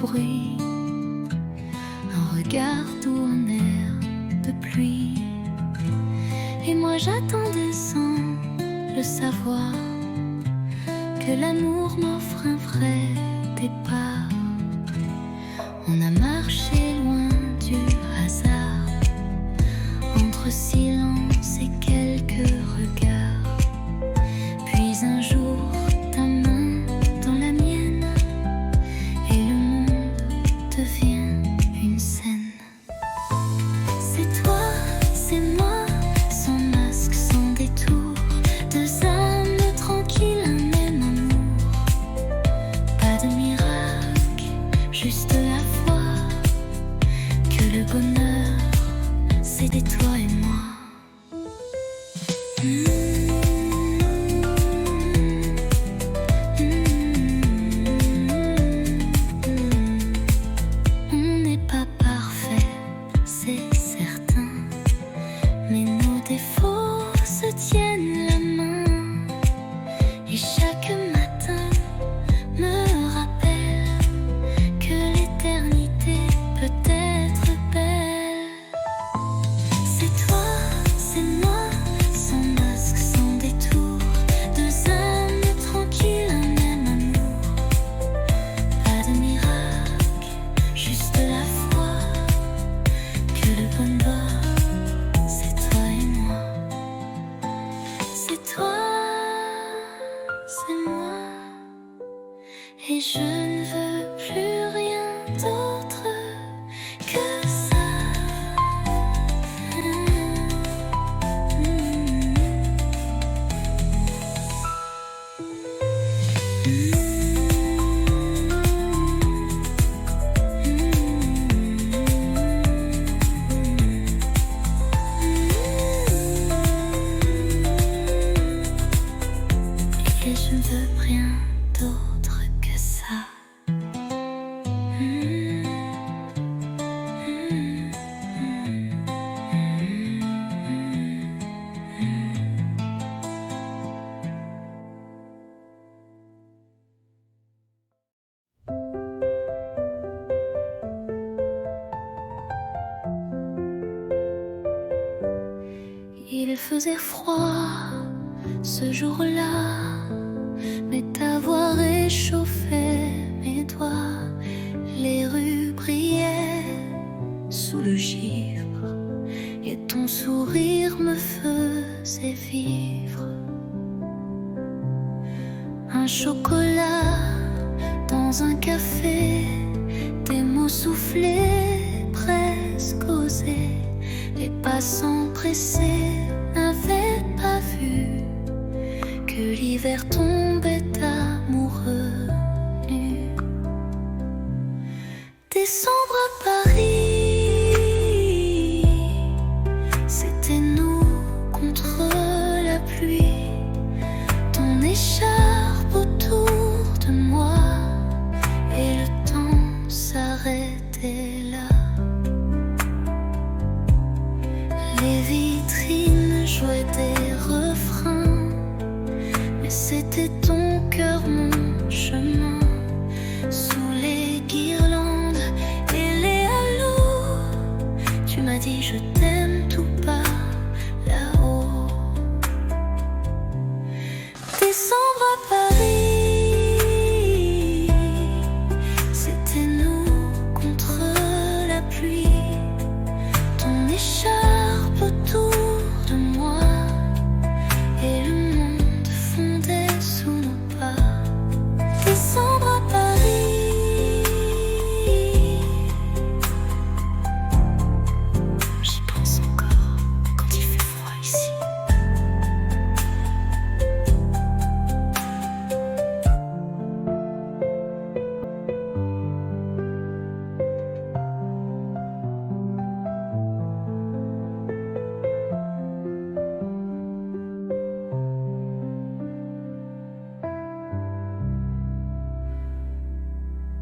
bruit, un regard doux, un air de pluie. Et moi j'attendais sans le savoir que l'amour m'offre un vrai départ. On a marché loin du hasard, entre silence et quelques regards. Puis un jour, ta main dans la mienne, et le monde devient une scène. C'est toi, c'est moi, sans masque, sans détour, deux âmes tranquilles, un même amour. Pas de miracle, juste la foi que le bonheur, c'était toi et moi. On n'est pas parfait, c'est certain, mais nos défauts se tiennent la main. Et chaque matin me rappelle que l'éternité peut être belle. C'est toi, c'est moi, sans masque, sans détour, deux âmes tranquilles, un même amour. Pas de miracle, juste la foi que le bonheur, c'est toi et moi. C'est toi, c'est moi, et je ne veux plus rien d'autre que ça. Et je ne veux rien d'autre que ça. Il faisait froid ce jour-là, mais ta voix réchauffait mes doigts. Les rues brillaient sous le givre, et ton sourire me faisait vivre. Un chocolat dans un café, des mots soufflés, presque osés. Les passants pressés n'avaient pas vu que l'hiver tombait amoureux nu. Décembre à Paris, c'était nous contre la pluie. Ton écharpe autour de moi, et le temps s'arrêtait là. Les vitrines jouaient des refrains, mais c'était ton cœur, mon chemin. Sous les guirlandes et les halos, tu m'as dit je t'aime tout bas là-haut. Décembre à Paris, c'était nous contre la pluie. Ton écharpe autour de moi, et le monde fondait sous nos pas. Décembre à Paris, j'y pense encore quand il fait froid ici.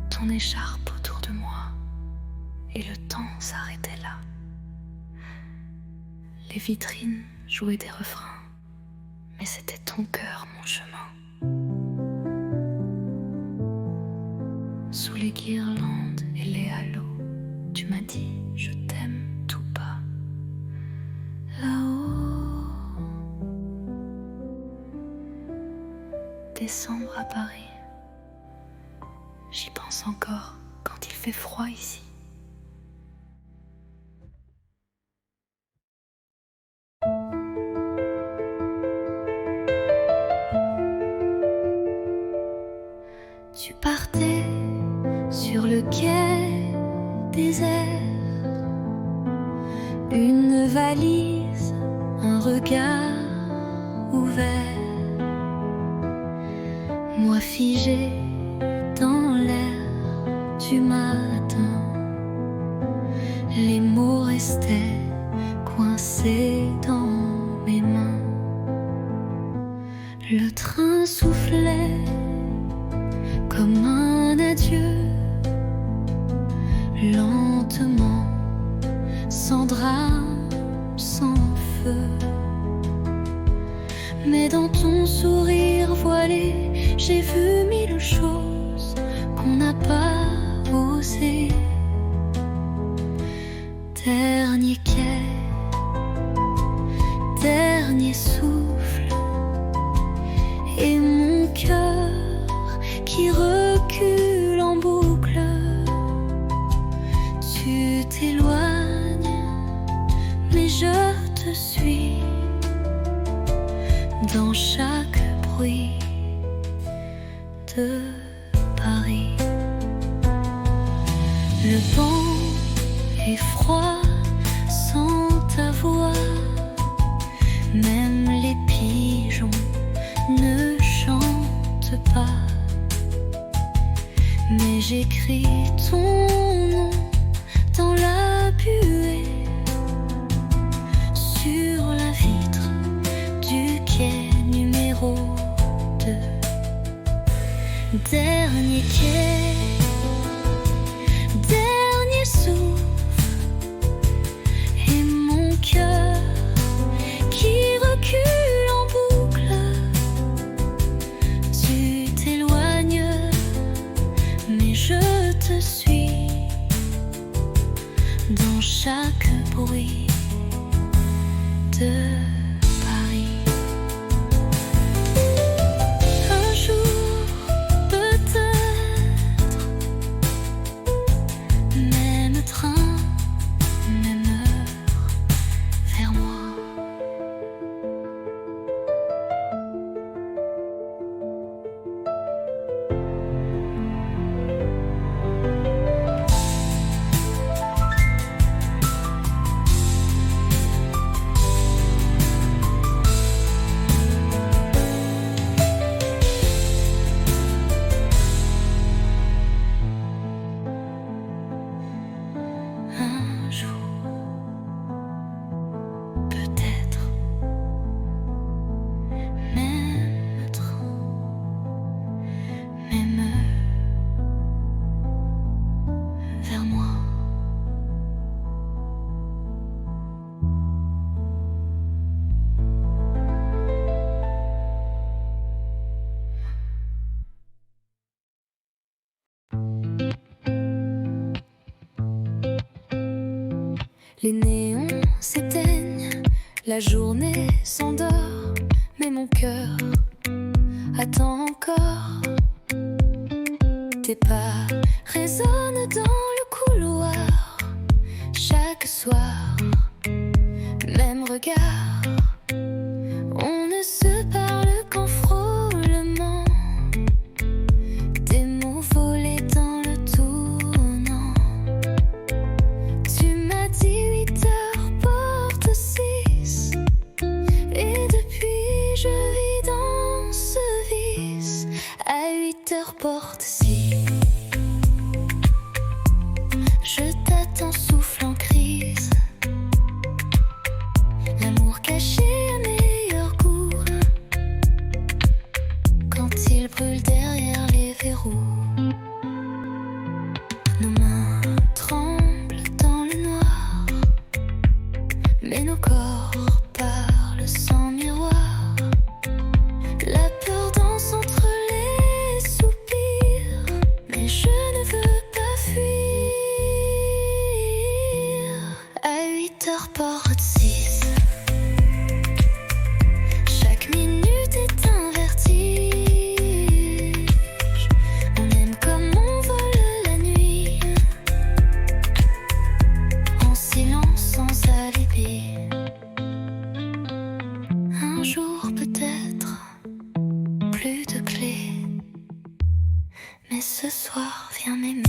Ton écharpe autour de moi, et le temps s'arrêtait là. Les vitrines jouaient des refrains, mais c'était ton cœur, mon chemin. Sous les guirlandes décembre à Paris. J'y pense encore quand il fait froid ici. Tu partais sur le quai désert, une valise, un regard ouvert, moi figé dans l'air du matin. Les mots restaient coincés dans mes mains. Le train soufflait comme un adieu, lentement, sans drame, sans feu. Mais dans ton sourire voilé, j'ai vu mille choses qu'on n'a pas osé. Dernier quai, dernier souffle, et mon cœur qui recule en boucle. Tu t'éloignes, mais je te suis dans chaque bruit de Paris. Le vent est froid sans ta voix, même les pigeons ne chantent pas. Mais j'écris ton nom dans la buée, sur la vitre du quai numéro 2. Dernier quai, dernier souffle, et mon cœur qui recule en boucle. Tu t'éloignes, mais je te suis dans chaque bruit de Paris. Un jour, peut-être, même train, même heure, vers moi. Un jour, peut-être, même train, même heure, vers moi. Les néons s'éteignent, la journée s'endort, mais mon cœur attend encore. Tes pas résonnent dans le couloir, chaque soir, même regard. On ne se parle qu'en frôlement, des mots volés dans le tournant. Tu m'as dit 8 heures, porte 6, et depuis je vis dans ce vice. À 8 heures, porte 6, je t'attends, souffle en crise. L'amour caché à meilleur goût, quand il brûle derrière les verrous. Nos mains tremblent dans le noir, mais nos corps parlent sans miroir. La peur danse entre les soupirs, mais je ne veux pas fuir. À 8 heures, porte 6, chaque minute est un vertige. plus de clés. Mais ce soir, viens m'aimer.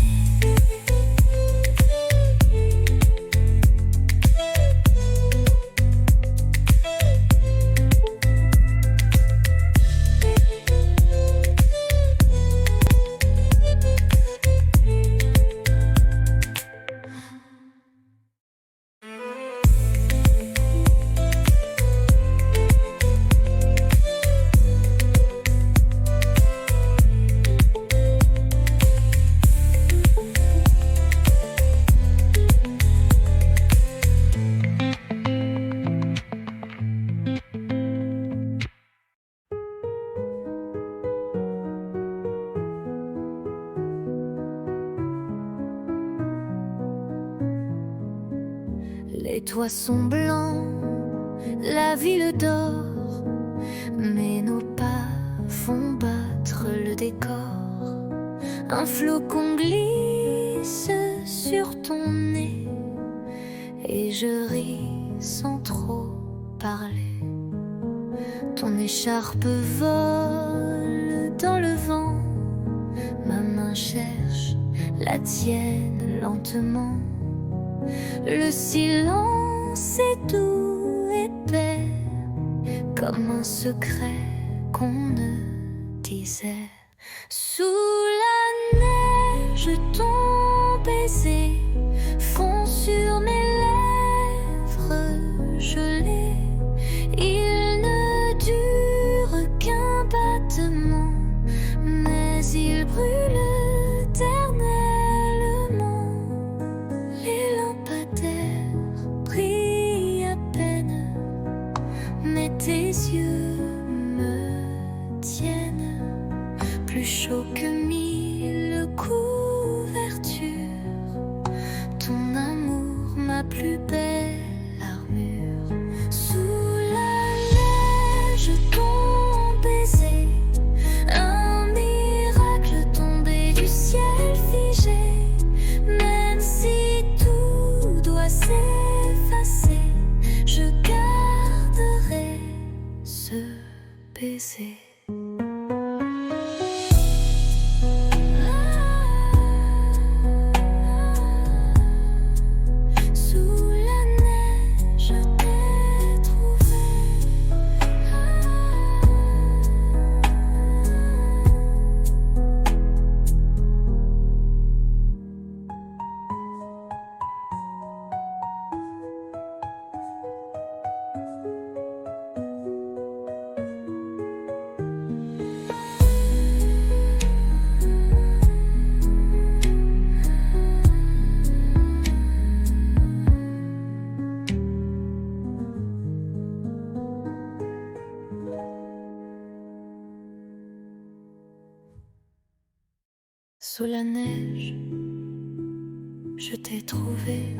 Les toits sont blancs, la ville dort, mais nos pas font battre le décor. Un flocon glisse sur ton nez et je ris sans trop parler. Ton écharpe vole dans le vent, ma main cherche la tienne lentement. Le silence est doux, épais, comme un secret qu'on ne disait. Sous la neige, ton baiser fond sur mes lèvres gelées. Il ne dure qu'un battement, mais il brûle éternellement. Les lampadaires brillent à peine, mais tes yeux me tiennent plus chaud que 1000 couvertures. Ton amour, ma plus belle armure. Sous la neige, ton baiser, un miracle tombé du ciel figé. Même si tout doit s'effacer, je garderai ce baiser. Sous la neige, je t'ai trouvé. Sous la neige, je t'ai trouvé.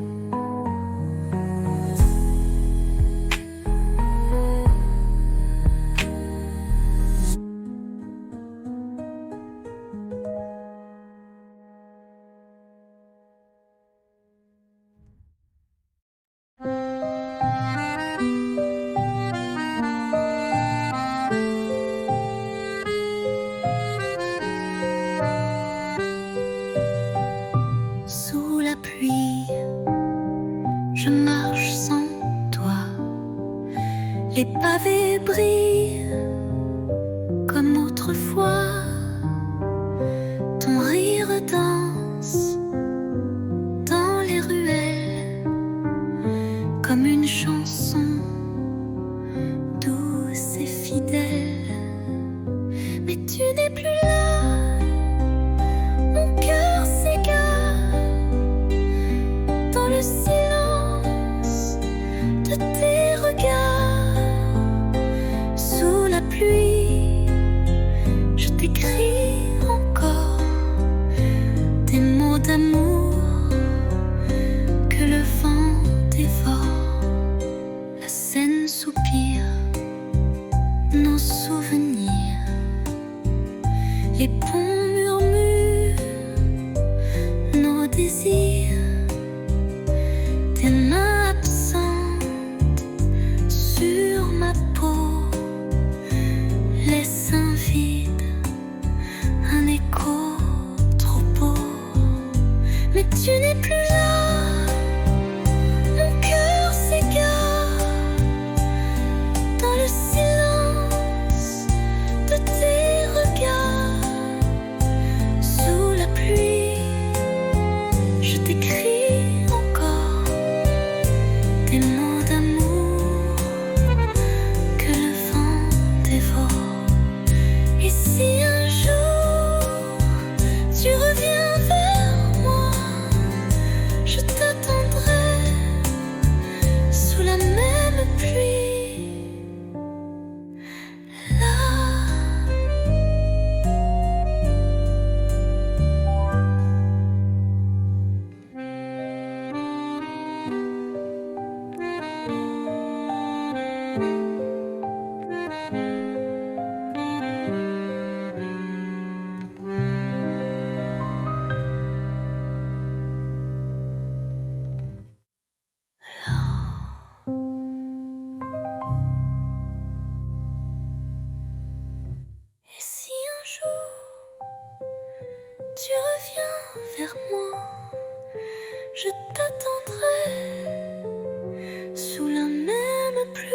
Sous la pluie, je marche sans toi. Les pavés brillent comme autrefois. Ton rire danse dans les ruelles comme une chanson douce et fidèle. Mais tu n'es plus là, mon cœur s'égare dans le silence de tes regards. Sous la pluie, je t'écris encore des mots d'amour que le vent dévore. La Seine soupire nos souvenirs. Les ponts murmurent nos désirs. Tes mains absentes sur ma peau laissent un vide je t'attendrai sous la même pluie.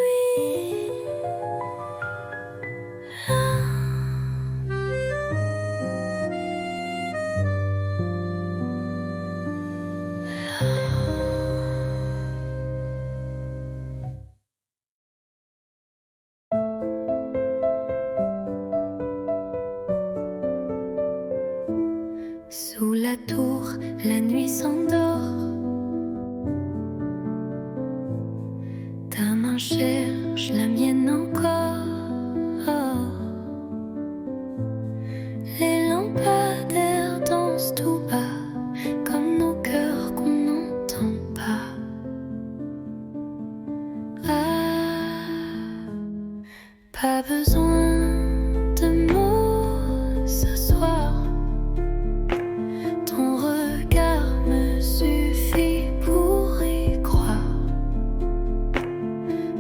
Sous la tour, la nuit s'endort. Ta main cherche la mienne encore. Les lampadaires dansent tout bas, comme nos cœurs qu'on n'entend pas. Pas besoin de mots ce soir. Ton regard me suffit pour y croire.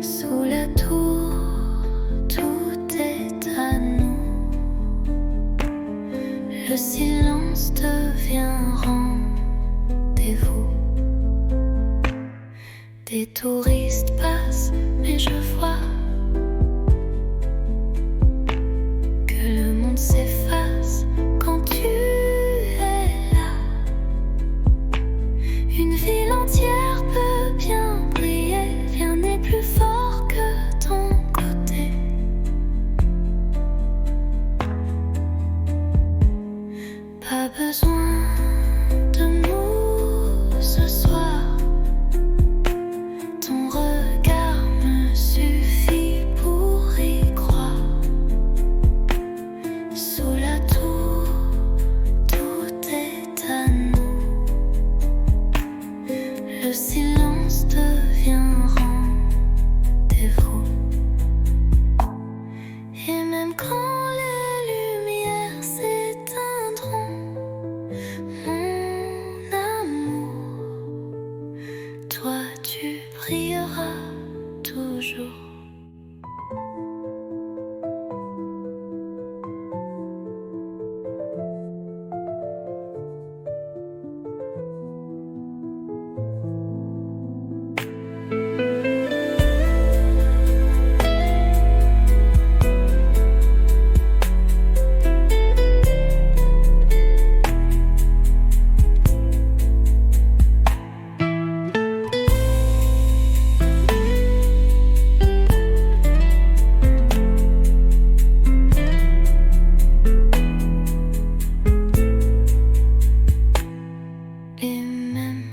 Sous la tour, tout est à nous. Le silence devient rendez-vous. Des touristes passent, mais je vois que le monde s'efface quand tu es là. Une ville entière peut bien briller, rien n'est plus fort que ton côté. Pas besoin de mots ce soir. Ton regard me suffit pour y croire. Sous la tour, tout est à nous. Le silence devient rendez-vous. Et même quand les lumières s'éteindront, mon amour, toi tu brilleras toujours. Et même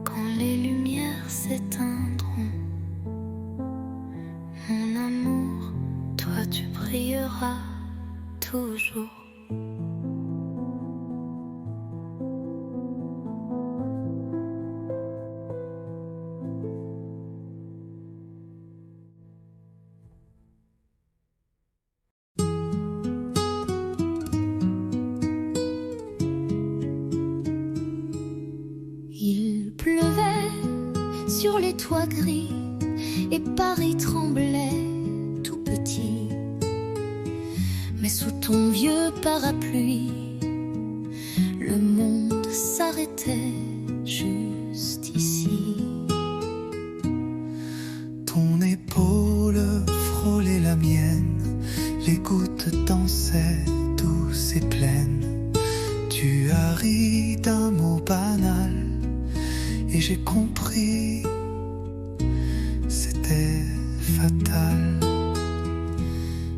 quand les lumières s'éteindront, mon amour, toi tu brilleras toujours. Il pleuvait sur les toits gris et Paris tremblait tout petit. Mais sous ton vieux parapluie, le monde s'arrêtait juste ici. Ton épaule frôlait la mienne, les gouttes dansaient douces et pleines. Tu as ri d'un mot banal et j'ai compris, c'était fatal.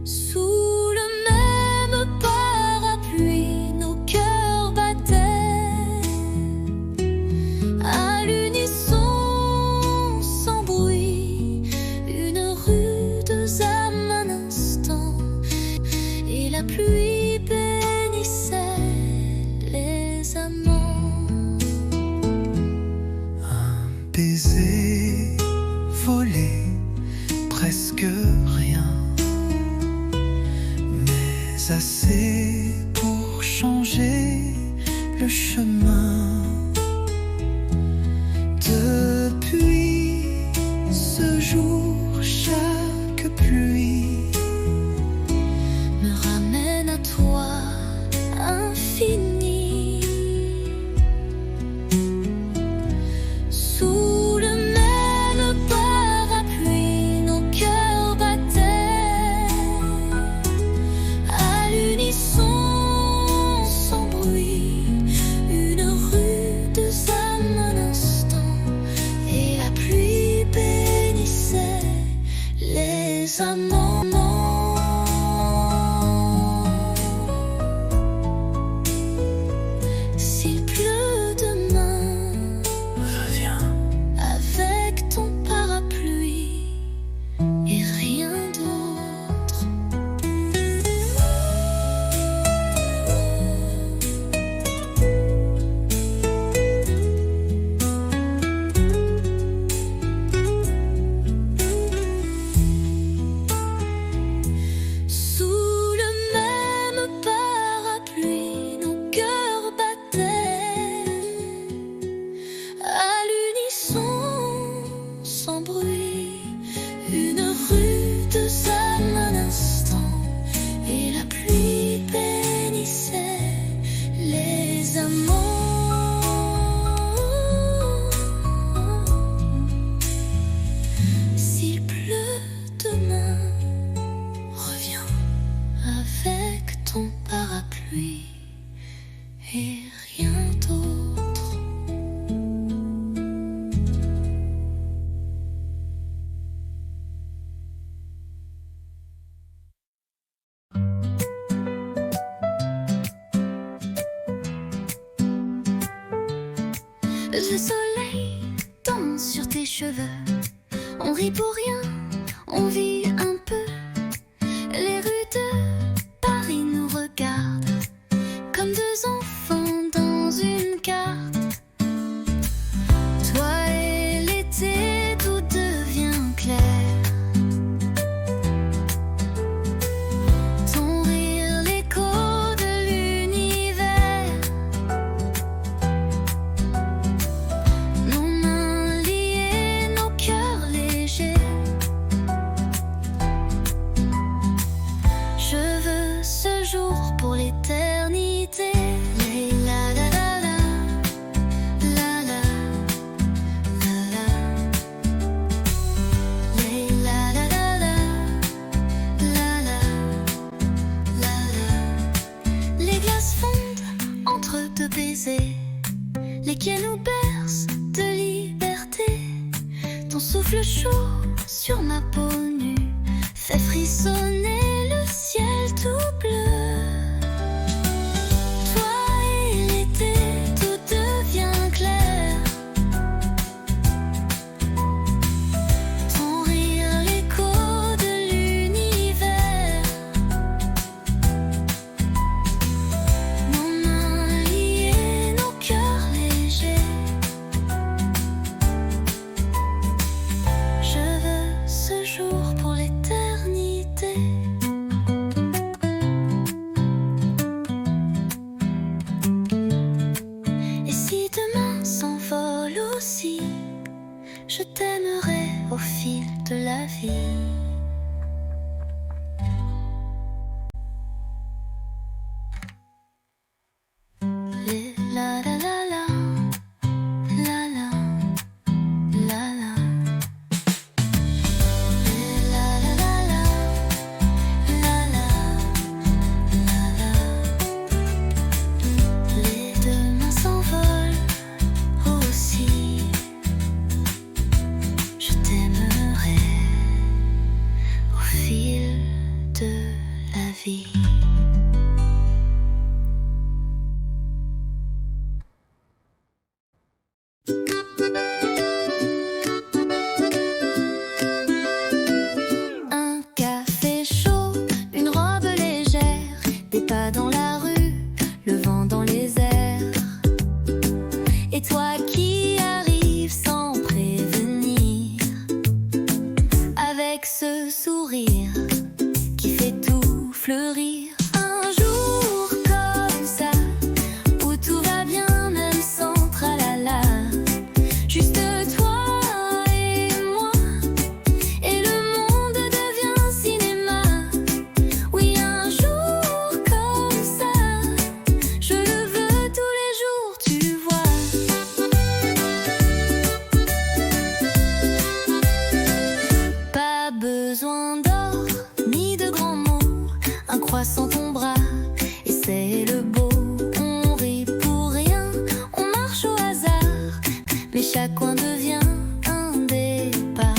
Sous le même parapluie, nos cœurs battaient à l'unisson, sans bruit, une rude âme un instant, et la pluie bénissait les amants. Baiser, volé, presque rien, mais assez pour changer le chemin. Depuis ce jour, chaque pluie Me ramène à toi, infini. Le soleil danse sur tes cheveux. On rit pour rien, on vit un peu. Les rues de Paris nous regardent comme deux enfants dans une carte. Toi et l'été, tout devient clair. Ton rire, l'écho de l'univers. Nos mains liées, nos cœurs légers. Je veux ce jour pour l'éternité. La la la la, la la, la la, la la la la, la la, la la. Les glaces fondent entre deux baisers. Les quais nous bercent de liberté. Ton souffle chaud sur ma peau nue fait frissonner le ciel tout bleu. Toi et l'été, tout devient clair. Ton rire, l'écho de l'univers. Nos mains liées, nos cœurs légers. Je veux ce jour pour l'éternité. Et si demain s'envole aussi, je t'aimerai au fil de la vie. Les la la la la, la la, la la. Les la la la la, la la, la la. Les demain s'envolent aussi. Je t'aimerai au fil de la vie. Un café chaud, une robe légère, des pas dans la rue, le vent dans les airs. Et toi qui arrives sans prévenir, avec ce sourire qui fait tout fleurir. Un jour comme ça, où tout va bien même sans tralala. Juste toi et moi, et le monde devient cinéma. Oui, un jour comme ça, je le veux tous les jours, tu vois. Pas besoin d'or ni de grands mots, un croissant ton bras et c'est le beau. On rit pour rien, on marche au hasard, mais chaque coin devient un départ.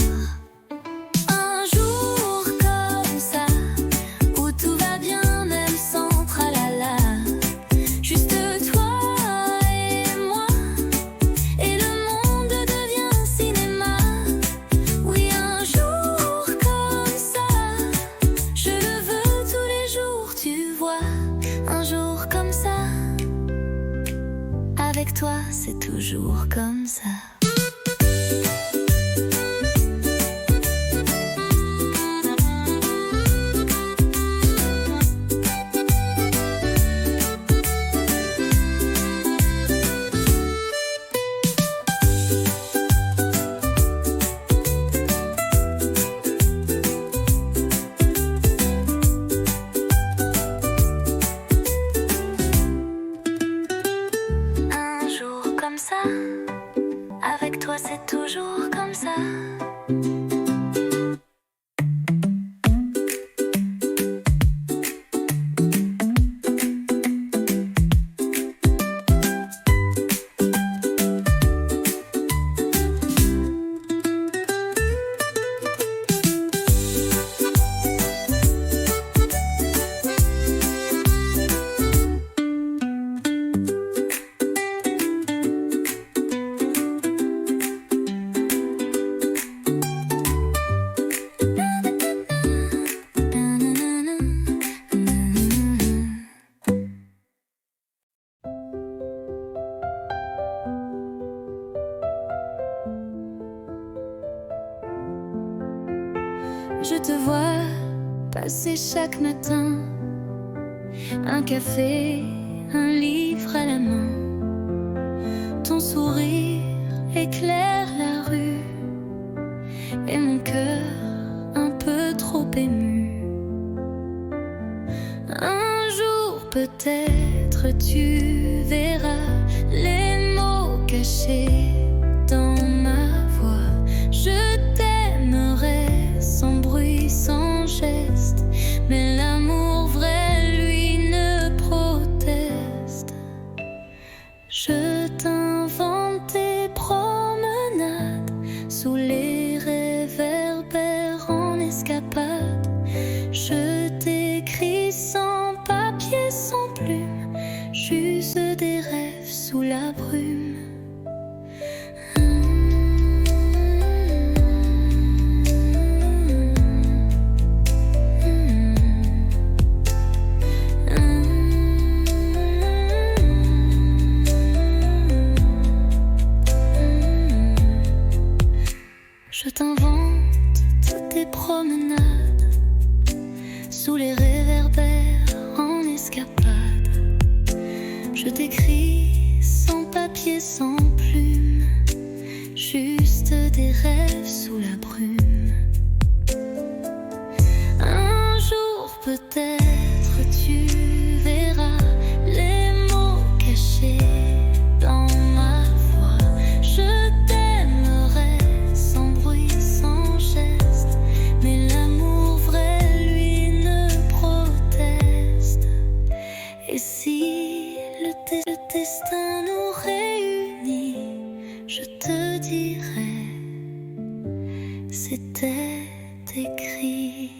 Un jour comme ça, où tout va bien même sans tralala. Juste toi et moi, et le monde devient cinéma. Oui, un jour comme ça, je le veux tous les jours, tu vois. Un jour comme ça, avec toi c'est toujours comme ça. Un jour comme ça, Je te vois passer chaque matin, un café, un livre à la main. Ton sourire éclaire la rue et mon cœur un peu trop ému. Un jour peut-être tu verras les mots cachés dans ma voix. Je t'aimerai sans bruit, sans geste, mais l'amour vrai, lui, ne proteste. Je t'invente des promenades sous les réverbères en escapade. Je t'écris sans papier, sans plume, juste des rêves sous la brume. Je t'invente toutes tes promenades sous les réverbères en escapade. Je t'écris sans papier, sans plume, juste des rêves sous la brume. Un jour peut-être tu verras les mots cachés dans ma voix. Je t'aimerai sans bruit, sans geste, mais l'amour vrai, lui, ne proteste. Et si le destin nous réunit, je te dirai, c'était écrit.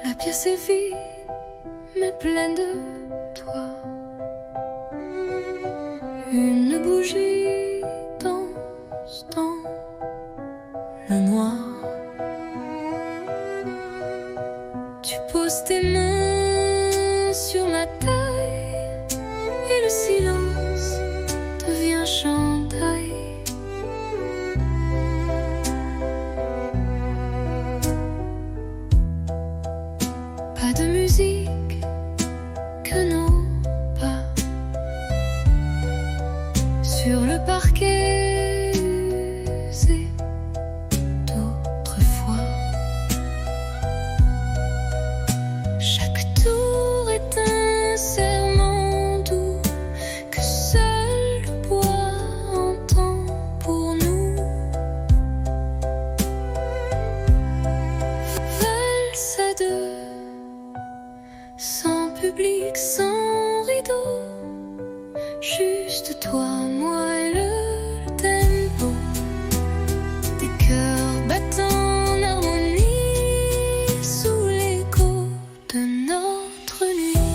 La pièce est vide, mais pleine de toi. Une bougie danse dans le noir. Tu poses tes mains sur ma taille et le silence devient chandail. Pas de musique que nos pas sur le parquet usé d'autrefois. Chaque tour est un serment doux que seul le bois entend pour nous. Valse à deux, sans public, sans rideau, juste toi, moi et le tempo des cœurs battant en harmonie sous l'écho de notre nuit.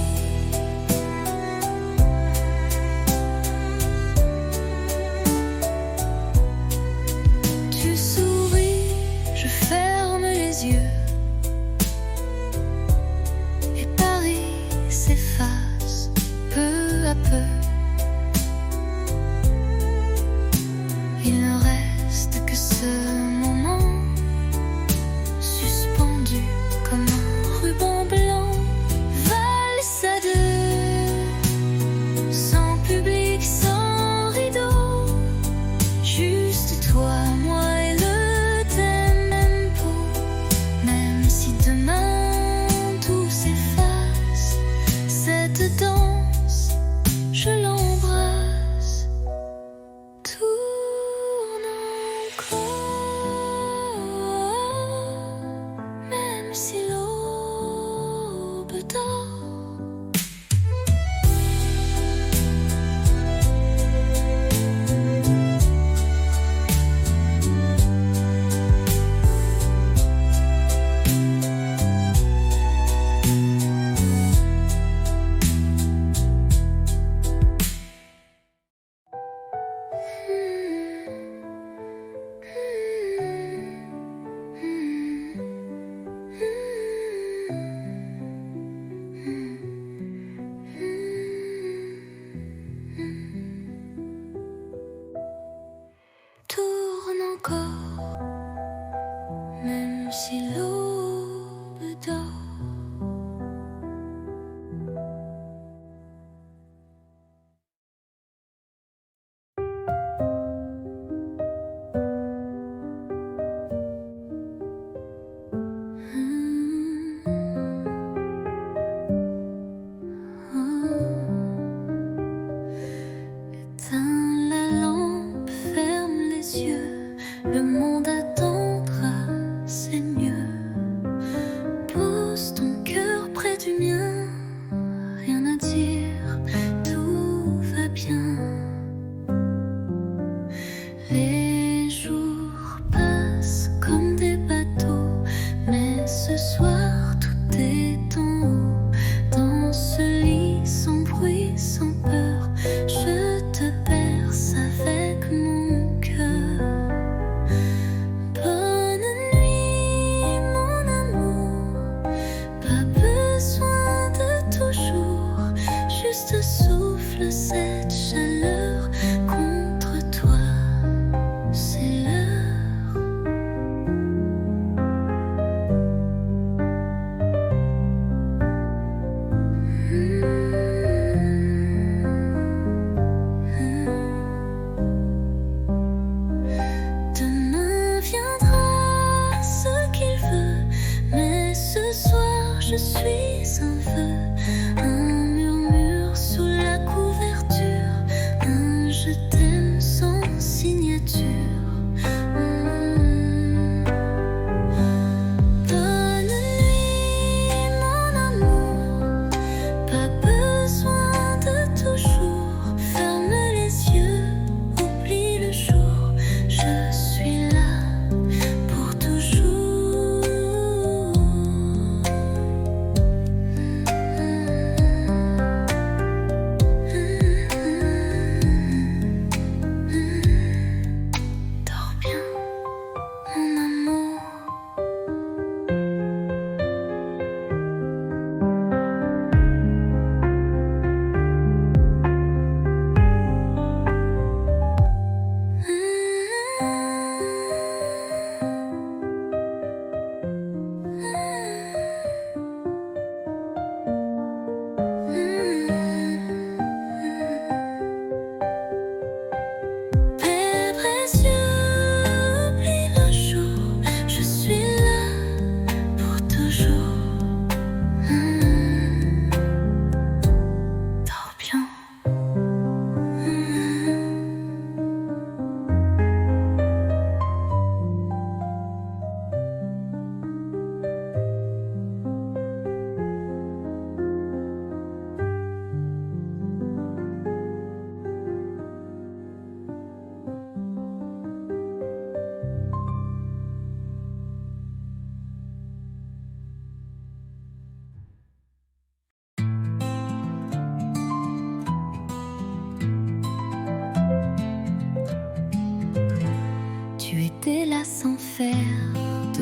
Tu souris, je ferme les yeux. S'efface peu à peu. Il ne reste que ce moment suspendu comme un ruban blanc. Va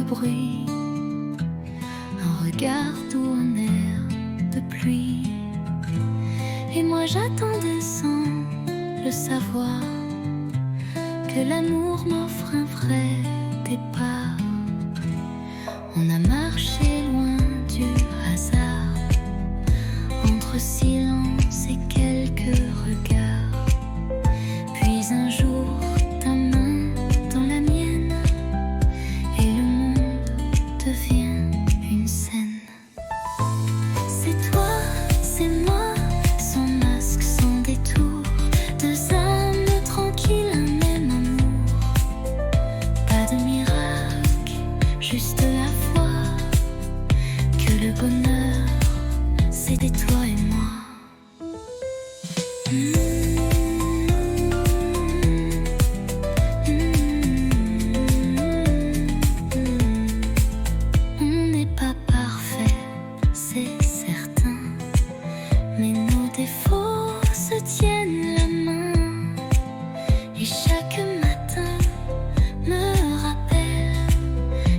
bruit, un regard doux, un air de pluie. Et moi j'attendais sans le savoir que l'amour m'offre un vrai départ. On a marché loin du hasard, entre silence et quelques regards. Puis un jour, ta main dans la mienne, et le monde devient une scène. C'est toi, c'est moi, sans masque, sans détour, deux âmes tranquilles, un même amour. Pas de miracle, juste la foi que le bonheur, c'était toi et moi. On n'est pas parfait, c'est certain, mais nos défauts se tiennent la main. Et chaque matin me rappelle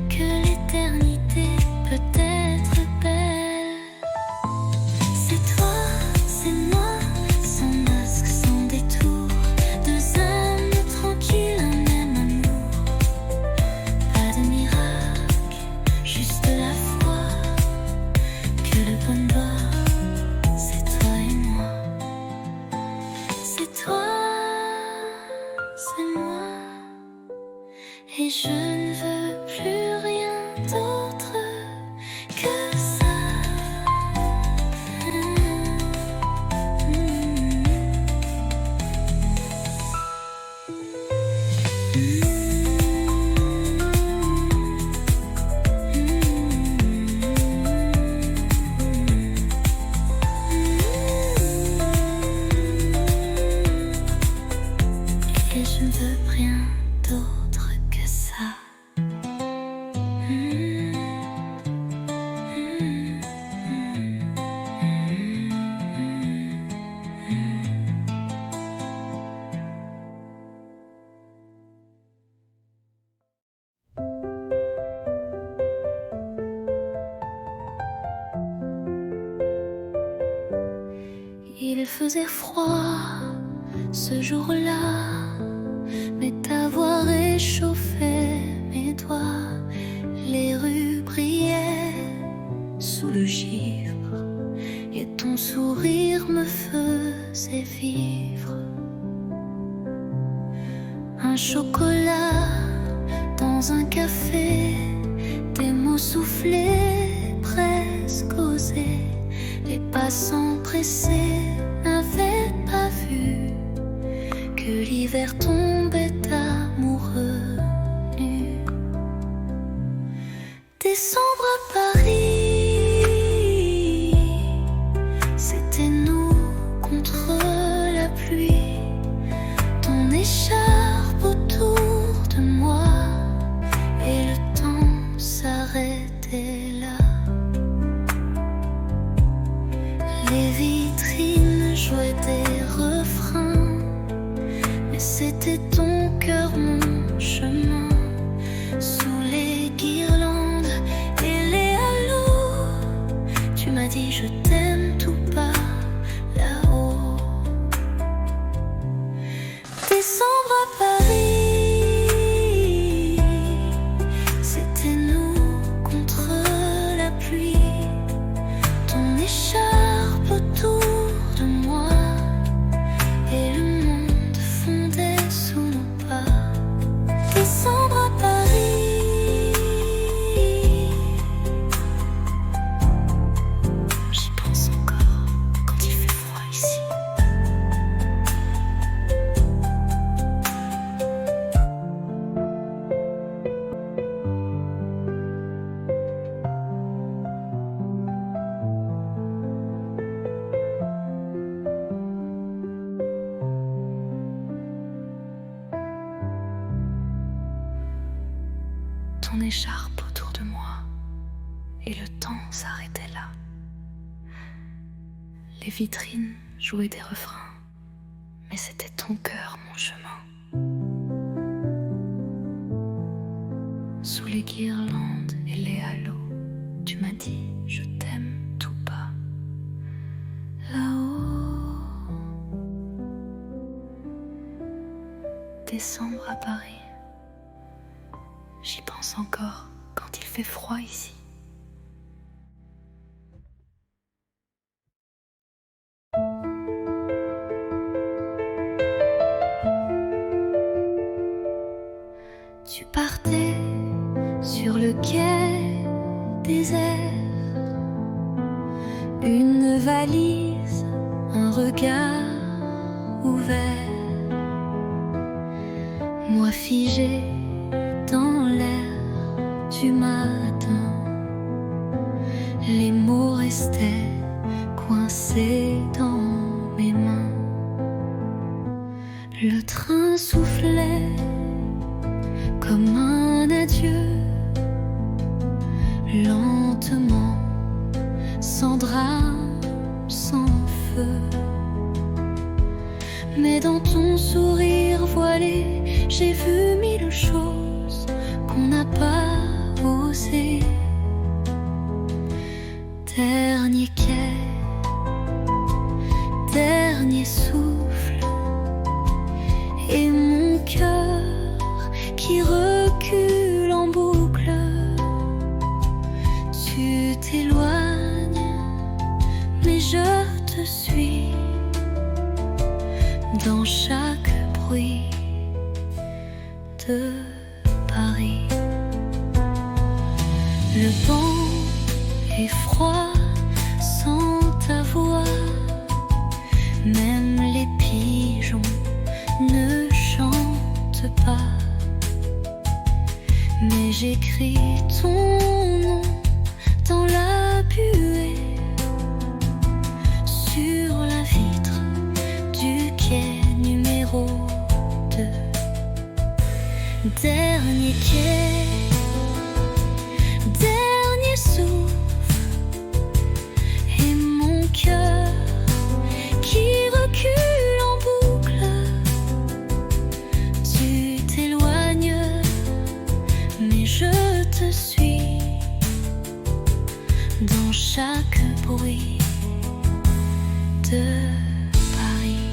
que l'éternité peut être belle. C'est toi, c'est moi, sans masque, sans détour, deux âmes tranquilles, un même amour. Pas de miracle, juste la foi que le bonheur, c'est toi et moi. C'est toi, c'est moi, et je ne veux plus rien d'autre que ça. Et je ne veux rien d'autre que ça. Il faisait froid ce jour-là, mais ta voix réchauffait mes doigts. Les rues brillaient sous le givre, et ton sourire me faisait vivre. Un chocolat dans un café, des mots soufflés, presque osés. Les passants pressés n'avaient pas vu que l'hiver tombait amoureux nu. Décembre à Paris, c'était nous contre la pluie. Ton écharpe autour de moi, et le temps s'arrêtait là. Les vitrines jouaient des refrains, mais c'était ton cœur, mon chemin. Sous les guirlandes et les halos, tu m'as dit je t'aime tout bas là-haut. Décembre à Paris, c'était nous contre la pluie. Ton écharpe autour de moi, et le monde fondait sous nos pas. Décembre à Paris, j'y pense encore quand il fait froid ici. Ton écharpe autour de moi, et le temps s'arrêtait là. Les vitrines jouaient des refrains, mais c'était ton cœur, mon chemin. Sous les guirlandes tu m'as dit je t'aime tout bas. Là-haut, décembre à Paris. J'y pense encore quand il fait froid ici. Tu partais sur le quai désert, une valise, un regard ouvert, moi figé dans l'air du matin, les mots restaient coincés dans mes mains, le train soufflait comme un adieu, lentement, sans drame, sans feu. Mais dans ton sourire voilé, j'ai vu mille choses qu'on n'a pas osé. Dernier quai, dernier souffle, et mon cœur qui recule en boucle. Tu t'éloignes, mais je te suis dans chaque bruit de Paris. Le vent est froid sans ta voix, même les pigeons ne chantent pas. Mais j'écris ton nom dans la buée, sur la vitre du quai numéro 2. Dernier quai, dernier souffle, et mon cœur qui recule en boucle. Tu t'éloignes, mais je te suis dans chaque bruit de Paris.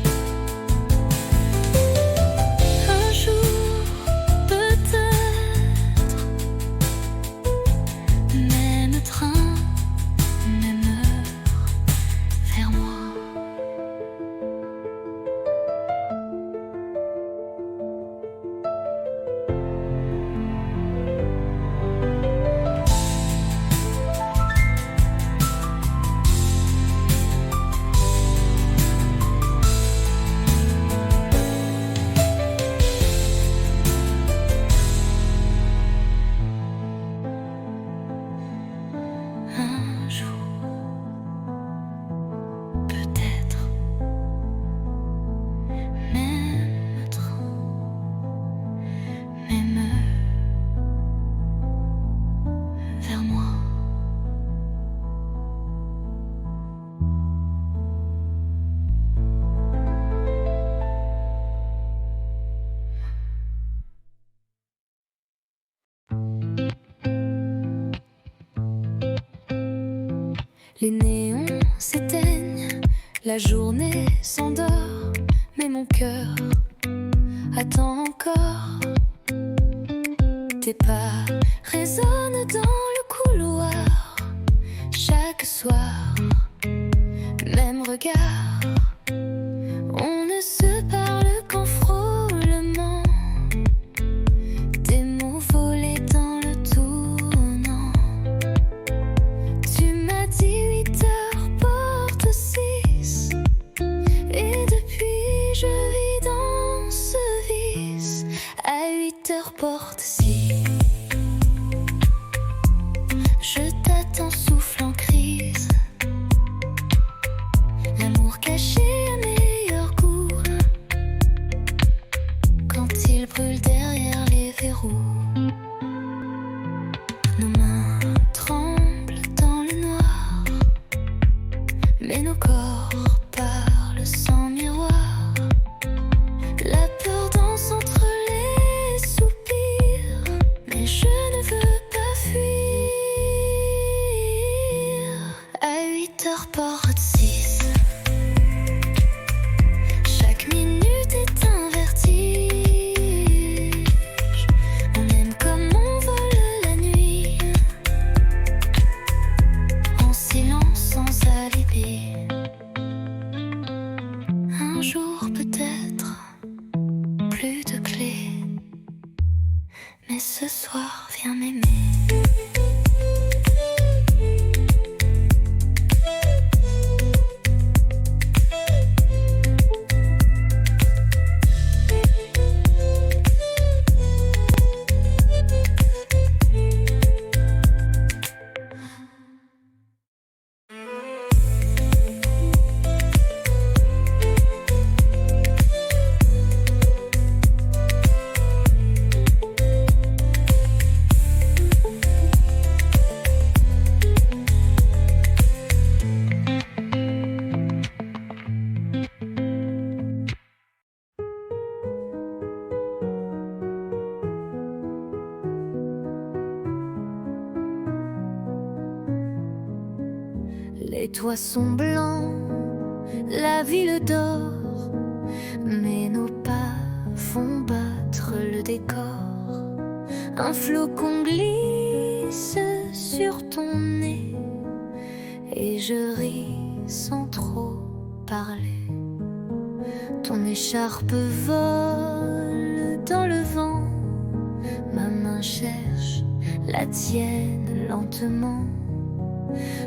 Un jour, peut-être, même train, même heure, vers moi. Un jour, peut-être, même train, même heure, vers moi. Les néons s'éteignent, la journée s'endort, mais mon cœur attend encore. Tes pas résonnent dans le couloir, chaque soir, même regard. On ne se parle qu'en frôlement, des mots volés dans le tournant. Tu m'as dit 8 heures porte 6, et depuis je vis dans ce vice. À 8 heures porte 6, je t'attends souffle en crise. L'amour caché à meilleur goût, quand il brûle derrière les verrous. Nos mains tremblent dans le noir, mais nos corps parlent sans miroir. La peur danse entre les soupirs, mais je ne veux pas fuir. un jour peut-être plus de clés, mais ce soir viens m'aimer. Les toits sont blancs, la ville dort, mais nos pas font battre le décor. Un flocon glisse sur ton nez et je ris sans trop parler. Ton écharpe vole dans le vent, ma main cherche la tienne lentement.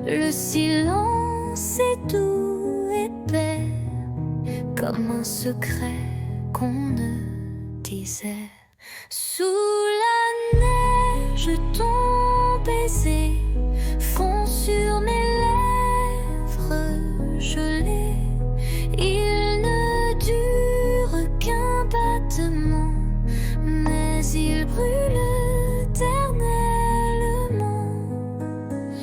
Le silence est doux, épais, comme un secret qu'on ne disait. Sous la neige, ton baiser fond sur mes lèvres gelées. Il ne dure qu'un battement, mais il brûle éternellement.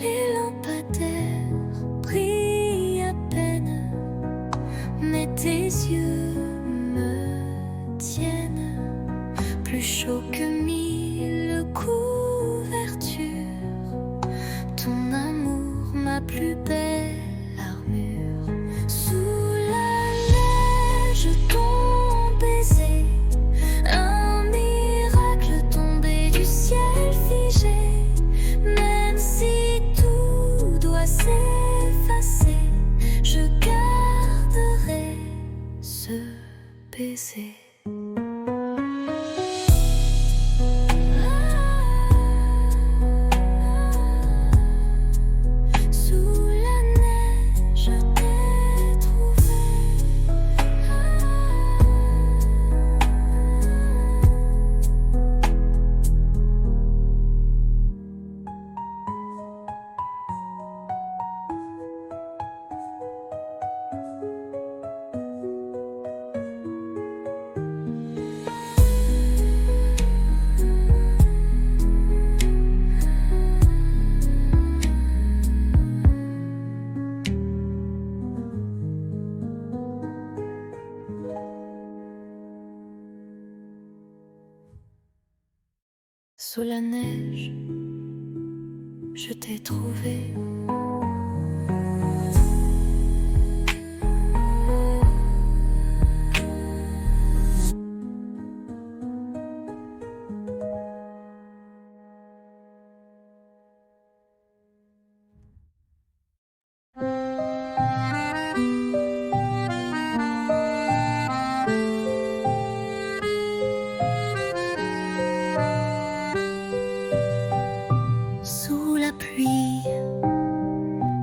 Les lampadaires brillent à peine, mais tes yeux me tiennent plus chaud que 1000 couvertures. Ton amour, ma plus belle armure. Sous la neige, ton baiser, un miracle tombé du ciel figé. Même si tout doit s'effacer, je garderai ce baiser. Sous la neige, je t'ai trouvé. Sous la neige, je t'ai trouvé. Sous la pluie,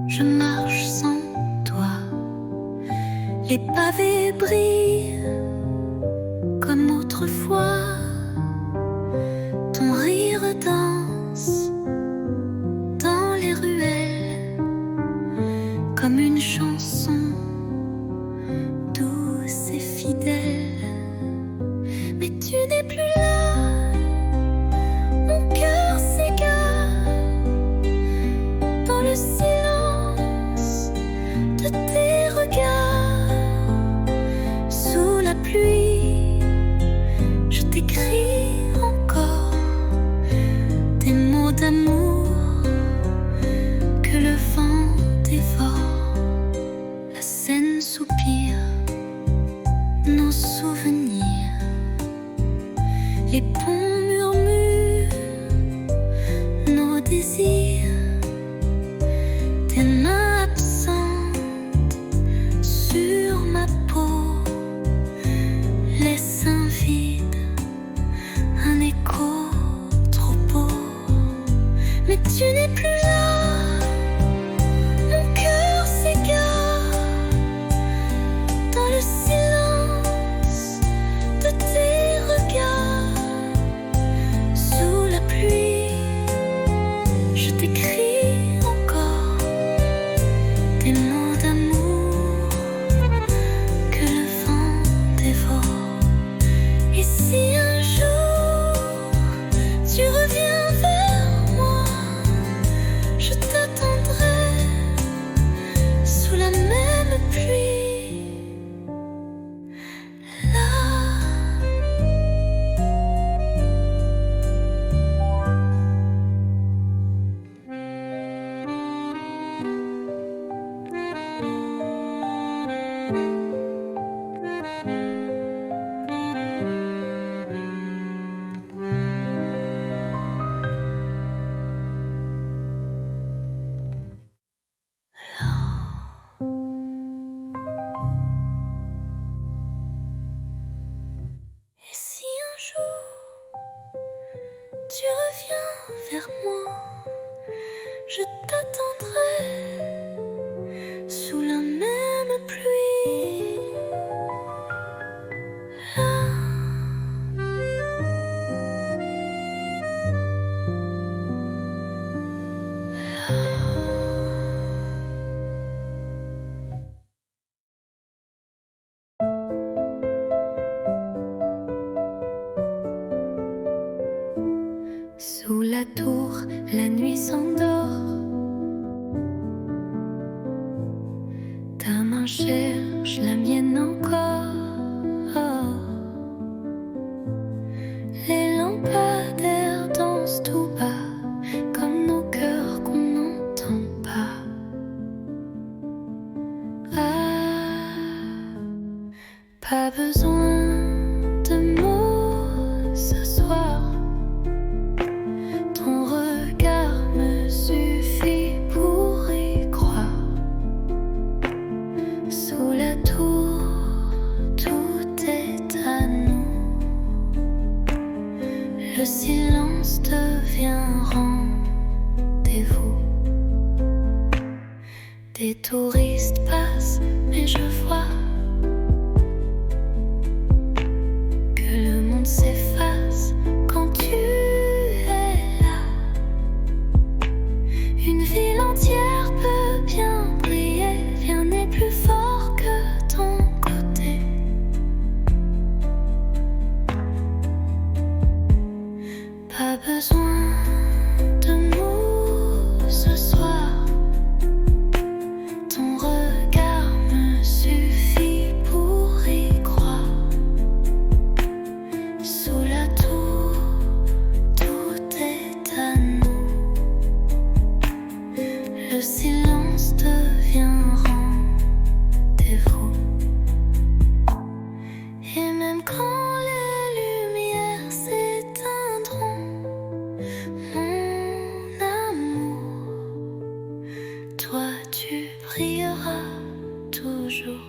je marche sans toi. Les pavés brillent comme autrefois. Ton rire danse dans les ruelles comme une chanson douce et fidèle. Mais tu n'es plus là, mon cœur s'égare dans le silence de tes regards. Sous la pluie, je t'écris encore des mots d'amour que le vent dévore. La Seine soupire nos souvenirs, les ponts murmurent nos désirs. Tes mains absentes sur ma peau Sous la tour, la nuit s'endort. Ta main cherche la mienne encore. Les lampadaires dansent tout bas, comme nos cœurs qu'on n'entend pas. Pas besoin de mots ce soir. Ton regard me suffit pour y croire. Sous la tour, tout est à nous. Le silence devient rendez-vous. Des touristes passent, mais je vois que le monde s'efface quand tu es là. Une ville entière peut bien briller, rien n'est plus fort que ton côté. Pas besoin de mots ce soir. Ton regard me suffit pour y croire. Sous la tour, tout est à nous. Le silence devient rendez-vous. Et même quand les lumières s'éteindront, mon amour, toi tu brilleras toujours.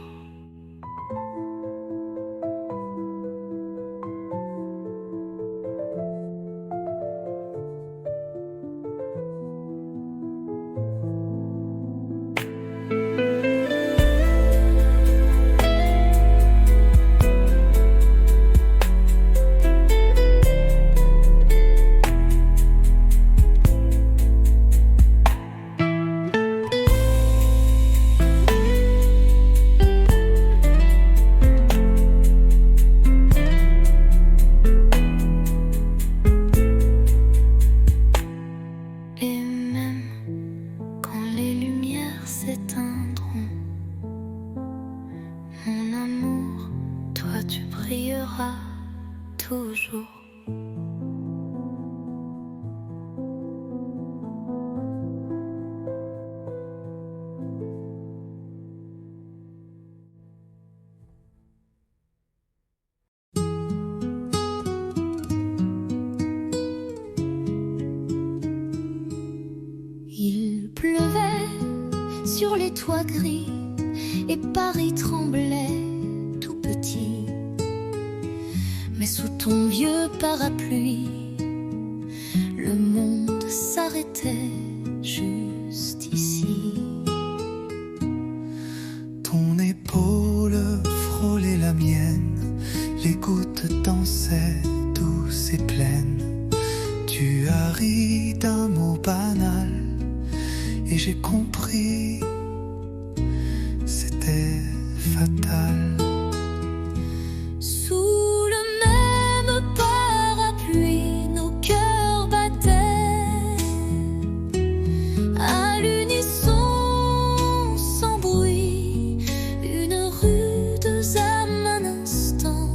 Et même quand les lumières s'éteindront, mon amour, toi tu brilleras toujours. Il pleuvait sur les toits gris et Paris tremblait tout petit. Mais sous ton vieux parapluie, le monde s'arrêtait juste ici. Ton épaule frôlait la mienne, les gouttes dansaient douces et pleines. Tu as ri d'un mot banal et j'ai compris, c'était fatal. Sous le même parapluie, nos cœurs battaient à l'unisson, sans bruit. Une rude âme un instant,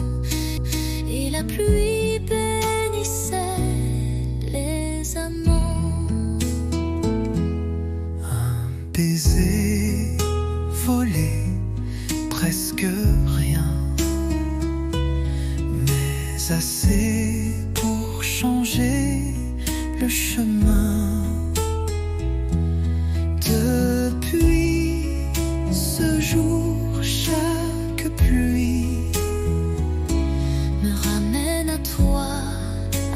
et la pluie bénissait les amants. Un baiser volé, presque rien, mais assez pour changer le chemin. Depuis ce jour, chaque pluie Me ramène à toi,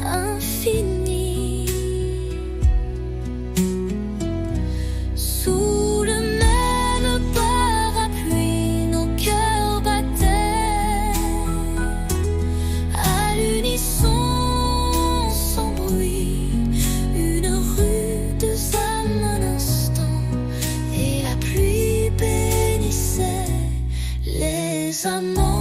infini. Sous le même parapluie, nos cœurs battaient à l'unisson, sans bruit. Une rude âme un instant, et la pluie bénissait les amants.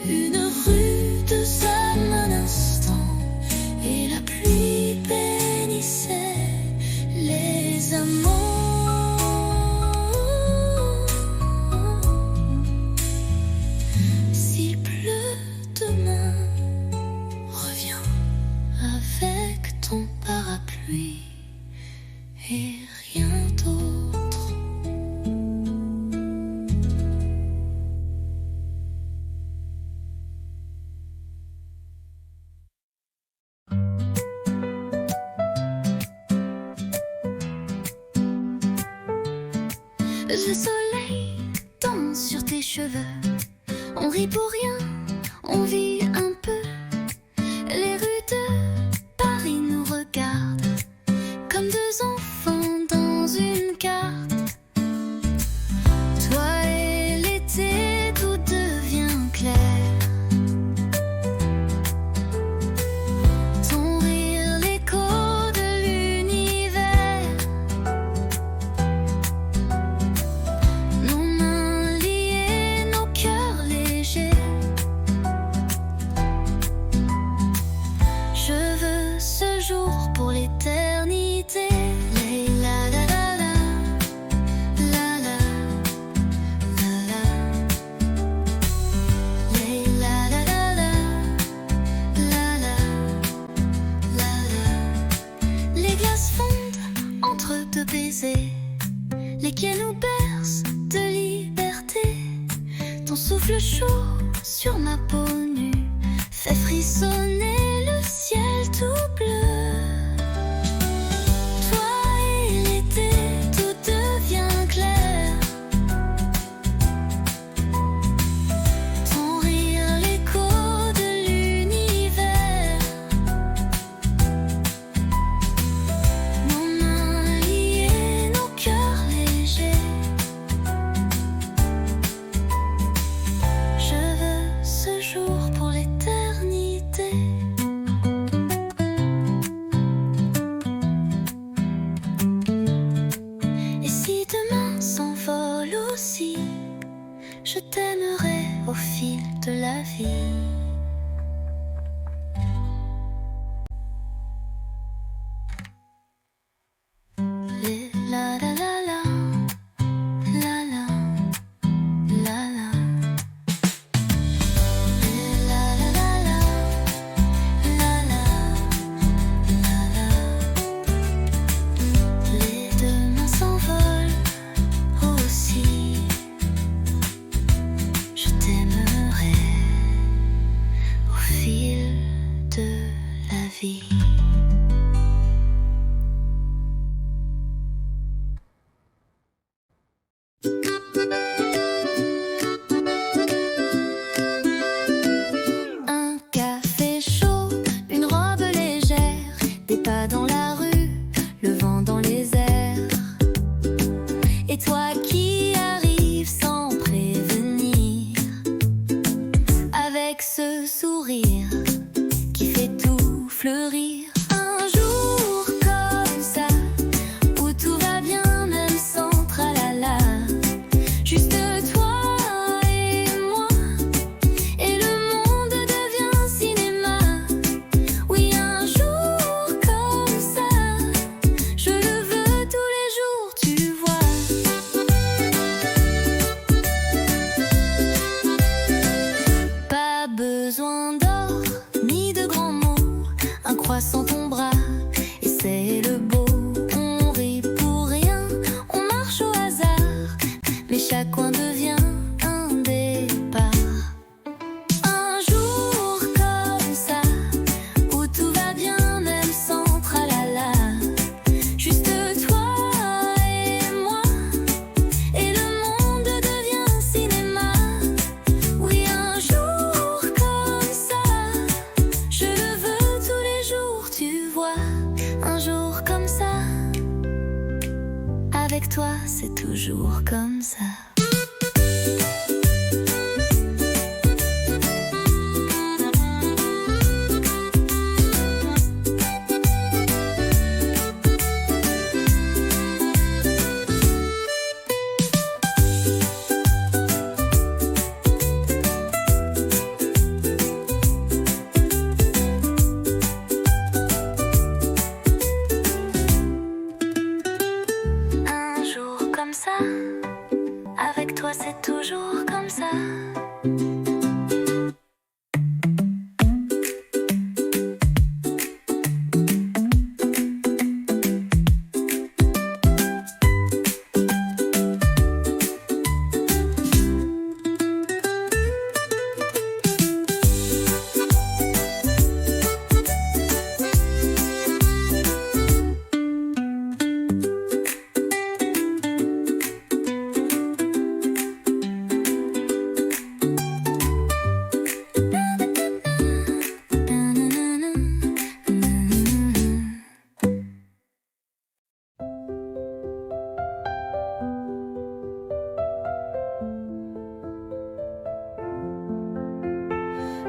Une rue de Sam un instant, et la pluie bénissait les amants. S'il pleut demain, reviens avec ton parapluie et rien d'autre. Le soleil danse sur tes cheveux. On rit pour rien, on vit un peu. Les rues de Paris nous regardent comme deux enfants dans une carte. Toi et l'été, tout devient clair. Ton rire, l'écho de l'univers. Nos mains liées, nos cœurs légers. Je veux ce jour pour l'éternité. La la la la, la la, la la. La la la la, la la, la la. Les glaces fondent entre deux baisers. Les quais nous bercent de liberté. Ton souffle chaud sur ma peau nue fait frissonner le ciel tout bleu. Toi et l'été, tout devient clair. Ton rire, l'écho de l'univers. Nos mains liées, nos cœurs légers. Je veux ce jour pour l'éternité. Et si demain s'envole aussi, je t'aimerai au fil de la vie. Les la la la la, la la, la la. Les la la la la, la la, la la. Les demain s'envolent aussi. Je t'aimerai au fil de la vie. Un café chaud, une robe légère, des pas dans la rue, le vent dans les airs. Et toi qui arrives sans prévenir, avec ce sourire qui fait tout fleurir. Un jour comme ça, où tout va bien même sans tralala. Juste toi et moi, et le monde devient cinéma. Oui, un jour comme ça, je le veux tous les jours, tu vois. Pas besoin d'or ni de grands mots, un croissant ton bras et c'est le beau. On rit pour rien, on marche au hasard, mais chaque coin devient un départ. Un jour comme ça, où tout va bien même sans tralala. Juste toi et moi, et le monde devient cinéma. Oui, un jour comme ça, je le veux tous les jours, tu vois. Un jour comme ça, avec toi c'est toujours comme ça.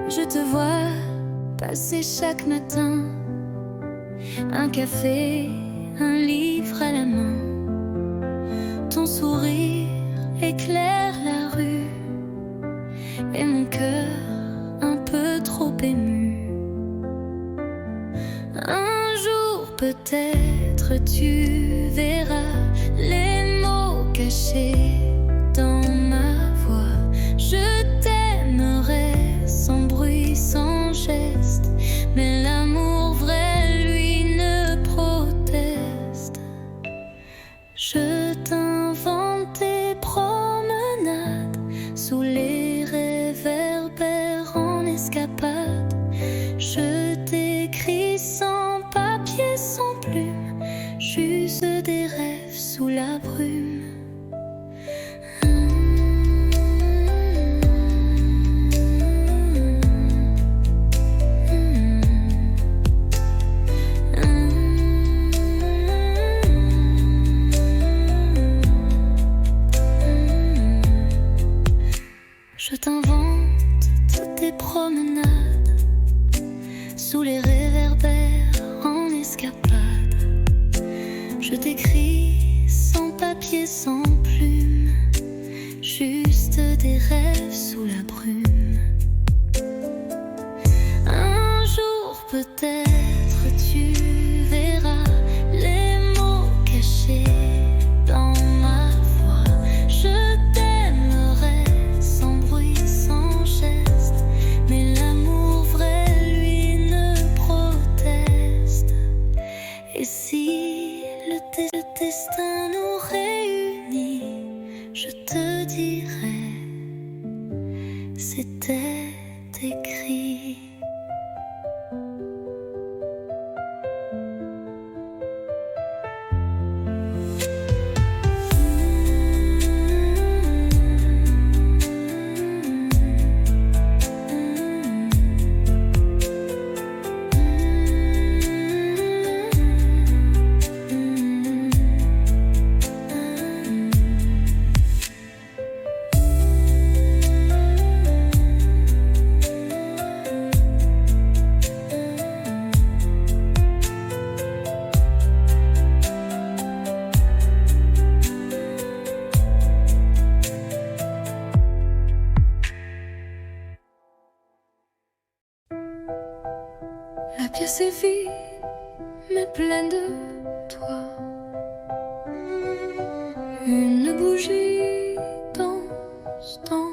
Je te vois passer chaque matin, un café, un livre à la main. Ton sourire éclaire la rue et mon cœur un peu trop ému. Un jour peut-être tu verras les mots cachés dans ma voix. Je t'aimerai sans bruit, sans geste, mais l'amour vrai, lui, ne proteste. Je t'invente des promenades sous les réverbères en escapade. Je t'écris sans papier, sans plume, juste des rêves sous la brume. Je t'invente toutes tes promenades sous les réverbères en escapade. Je t'écris sans papier, sans plume, juste des rêves sous la brume. Un jour peut-être tu verras les mots cachés dans ma voix. Je t'aimerai sans bruit, sans geste, mais l'amour vrai, lui, ne proteste. Et si le destin nous réunit, je te dirai, c'était écrit. La pièce est vide, mais pleine de toi. Une bougie danse dans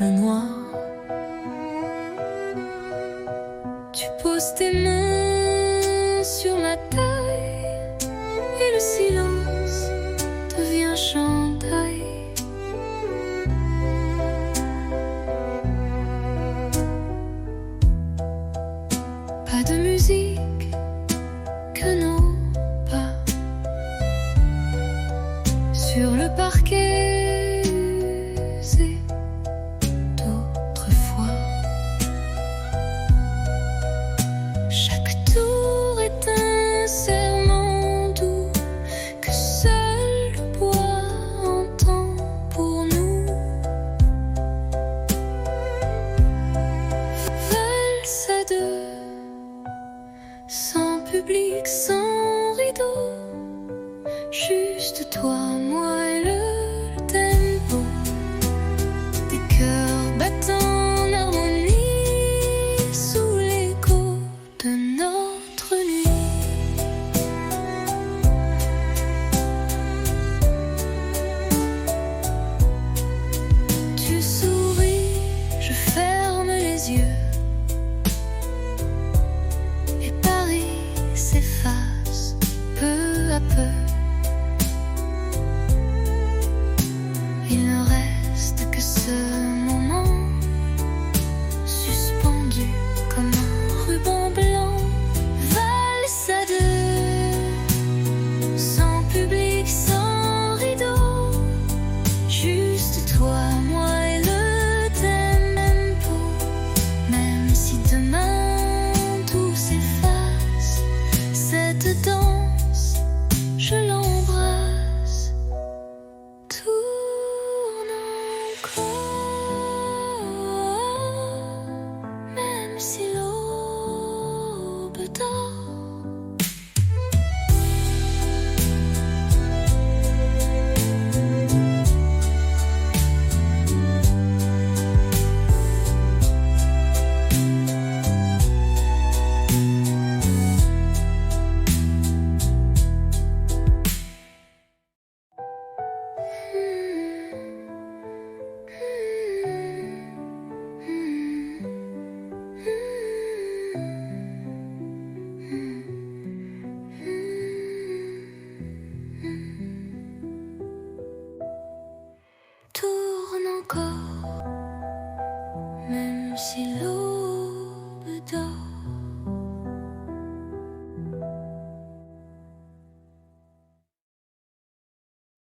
le noir. Tu poses tes mains sur ma taille et le silence devient chandail. Pas de musique que nos pas sur le parquet usé d'autrefois. Chaque tour est un serment doux que seul le bois entend pour nous. Valse à deux, sans public, sans rideau, juste toi, moi et le tempo des cœurs battant en harmonie sous l'écho de notre nuit. Tu souris, je ferme les yeux. S'efface peu à peu. Il ne reste que ce moment suspendu comme un ruban blanc. Valse à deux, sans public, sans rideau, juste toi, moi et le tempo. Même si demain